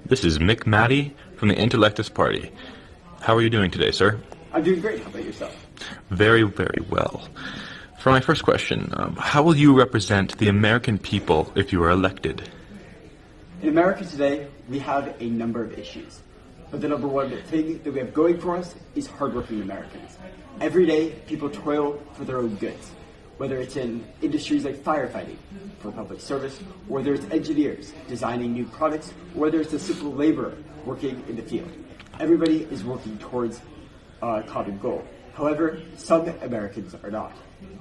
This is Mick Maddie from the Intellectus Party. How are you doing today, sir? I'm doing great. How about yourself? Very, very well. For my first question, how will you represent the American people if you are elected? In America today, we have a number of issues. But the number one thing that we have going for us is hardworking Americans. Every day, people toil for their own goods, whether it's in industries like firefighting, for public service, or whether it's engineers designing new products, or whether it's a simple laborer working in the field. Everybody is working towards a common goal. However, some Americans are not.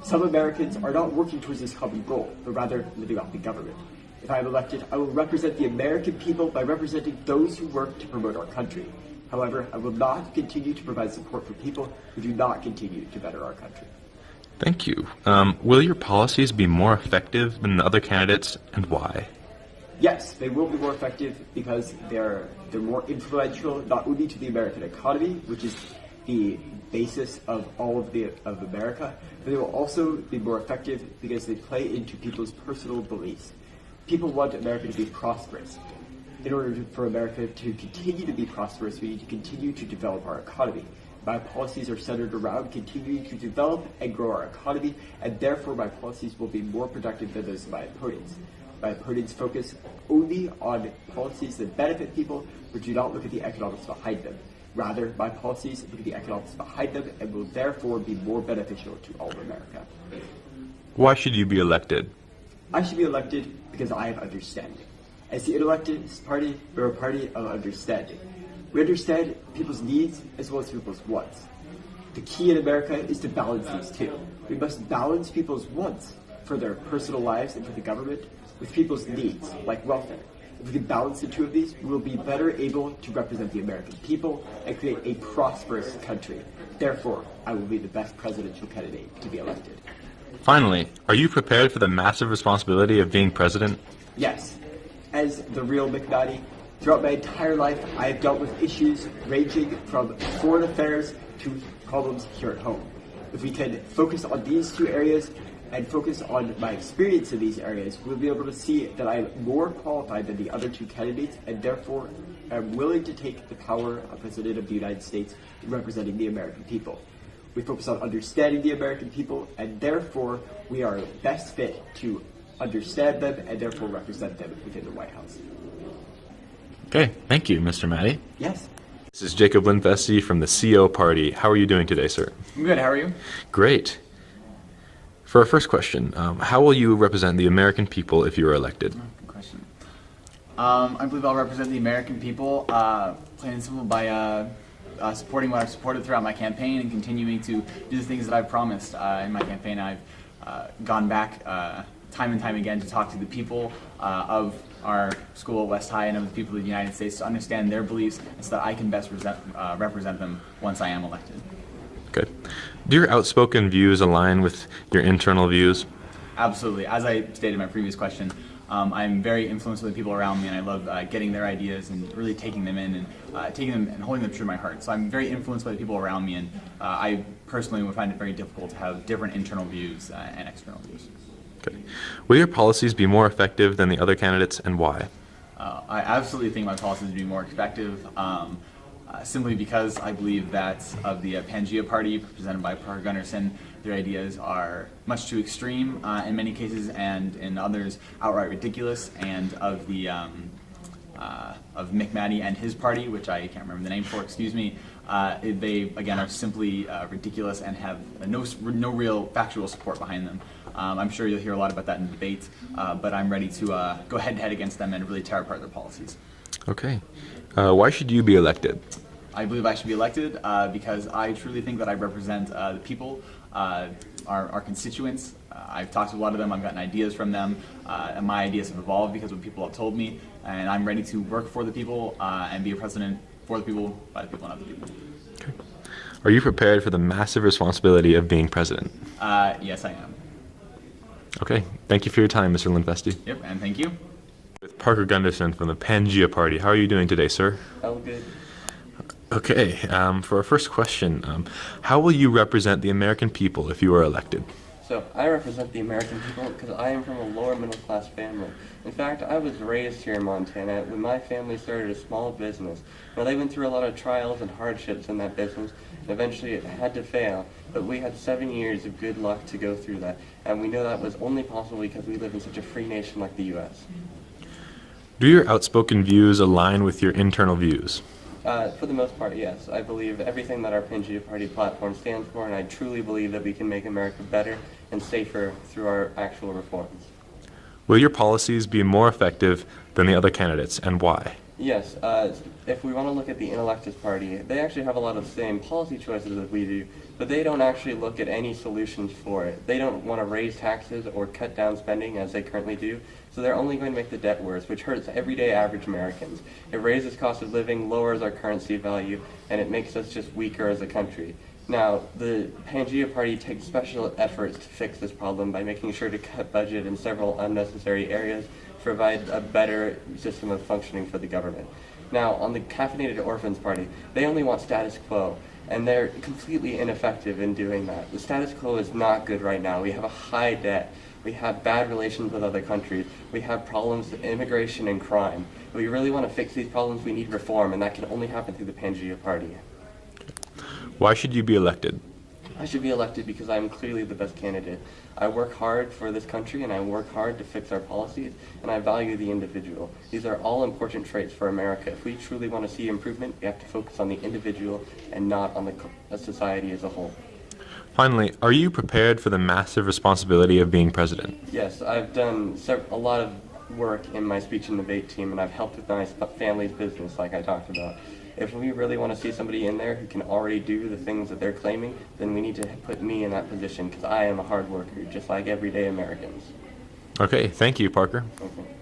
Some Americans are not working towards this common goal, but rather living off the government. If I am elected, I will represent the American people by representing those who work to promote our country. However, I will not continue to provide support for people who do not continue to better our country. Thank you. Will your policies be more effective than the other candidates, and why? Yes, they will be more effective because they're more influential not only to the American economy, which is the basis of all of America, but they will also be more effective because they play into people's personal beliefs. People want America to be prosperous. In order for America to continue to be prosperous, we need to continue to develop our economy. My policies are centered around continuing to develop and grow our economy, and therefore my policies will be more productive than those of my opponents. My opponents focus only on policies that benefit people, but do not look at the economics behind them. Rather, my policies look at the economics behind them and will therefore be more beneficial to all of America. Why should you be elected? I should be elected because I have understanding. As the Intellectus Party, we're a party of understanding. We understand people's needs as well as people's wants. The key in America is to balance these two. We must balance people's wants for their personal lives and for the government with people's needs, like welfare. If we can balance the two of these, we will be better able to represent the American people and create a prosperous country. Therefore, I will be the best presidential candidate to be elected. Finally, are you prepared for the massive responsibility of being president? Yes. As the real Mick Maddie, throughout my entire life, I have dealt with issues ranging from foreign affairs to problems here at home. If we can focus on these two areas and focus on my experience in these areas, we'll be able to see that I am more qualified than the other two candidates, and therefore am willing to take the power of President of the United States in representing the American people. We focus on understanding the American people, and therefore we are best fit to understand them and therefore represent them within the White House. Okay, thank you, Mr. Maddie. Yes. This is Jacob Lindfesti from the CO Party. How are you doing today, sir? I'm good. How are you? Great. For our first question, how will you represent the American people if you are elected? Good question. I believe I'll represent the American people, plain and simple, by supporting what I've supported throughout my campaign and continuing to do the things that I've promised in my campaign. I've gone back time and time again to talk to the people of our school at West High and of the people of the United States to understand their beliefs so that I can best represent them once I am elected. Okay. Do your outspoken views align with your internal views? Absolutely. As I stated in my previous question, I'm very influenced by the people around me, and I love getting their ideas and really taking them in and taking them and holding them true to my heart. So I'm very influenced by the people around me, and I personally would find it very difficult to have different internal views and external views. Okay. Will your policies be more effective than the other candidates, and why? I absolutely think my policies would be more effective, simply because I believe that of the Pangea Party, presented by Parker Gunderson, their ideas are much too extreme in many cases, and in others outright ridiculous. And of the of Mick Maddie and his party, which I can't remember the name for, excuse me, they again are simply ridiculous and have no real factual support behind them. I'm sure you'll hear a lot about that in debate, but I'm ready to go head-to-head against them and really tear apart their policies. Okay. Why should you be elected? I believe I should be elected because I truly think that I represent the people, our constituents. I've talked to a lot of them, I've gotten ideas from them, and my ideas have evolved because of what people have told me, and I'm ready to work for the people and be a president for the people, by the people, and of the people. Okay. Are you prepared for the massive responsibility of being president? Yes, I am. Okay. Thank you for your time, Mr. Lindfesti. Yep, and thank you. With Parker Gunderson from the Pangea Party. How are you doing today, sir? Oh, good. Okay. For our first question, how will you represent the American people if you are elected? So I represent the American people because I am from a lower middle class family. In fact, I was raised here in Montana when my family started a small business. Now they went through a lot of trials and hardships in that business, and eventually it had to fail. But we had 7 years of good luck to go through that, and we know that was only possible because we live in such a free nation like the U.S. Do your outspoken views align with your internal views? For the most part, yes. I believe everything that our Pangea Party platform stands for, and I truly believe that we can make America better and safer through our actual reforms. Will your policies be more effective than the other candidates, and why? Yes, if we want to look at the Inelectus Party, they actually have a lot of the same policy choices as we do, but they don't actually look at any solutions for it. They don't want to raise taxes or cut down spending as they currently do, so they're only going to make the debt worse, which hurts everyday average Americans. It raises cost of living, lowers our currency value, and it makes us just weaker as a country. Now, the Pangea Party takes special efforts to fix this problem by making sure to cut budget in several unnecessary areas, provide a better system of functioning for the government. Now, on the Caffeinated Orphans Party, they only want status quo, and they're completely ineffective in doing that. The status quo is not good right now. We have a high debt. We have bad relations with other countries. We have problems with immigration and crime. If we really want to fix these problems, we need reform, and that can only happen through the Pangea Party. Why should you be elected? I should be elected because I'm clearly the best candidate. I work hard for this country, and I work hard to fix our policies, and I value the individual. These are all important traits for America. If we truly want to see improvement, we have to focus on the individual and not on the society as a whole. Finally, are you prepared for the massive responsibility of being president? Yes, I've done a lot of work in my speech and debate team, and I've helped with my family's business like I talked about. If we really want to see somebody in there who can already do the things that they're claiming, then we need to put me in that position because I am a hard worker, just like everyday Americans. Okay, thank you, Parker. Okay.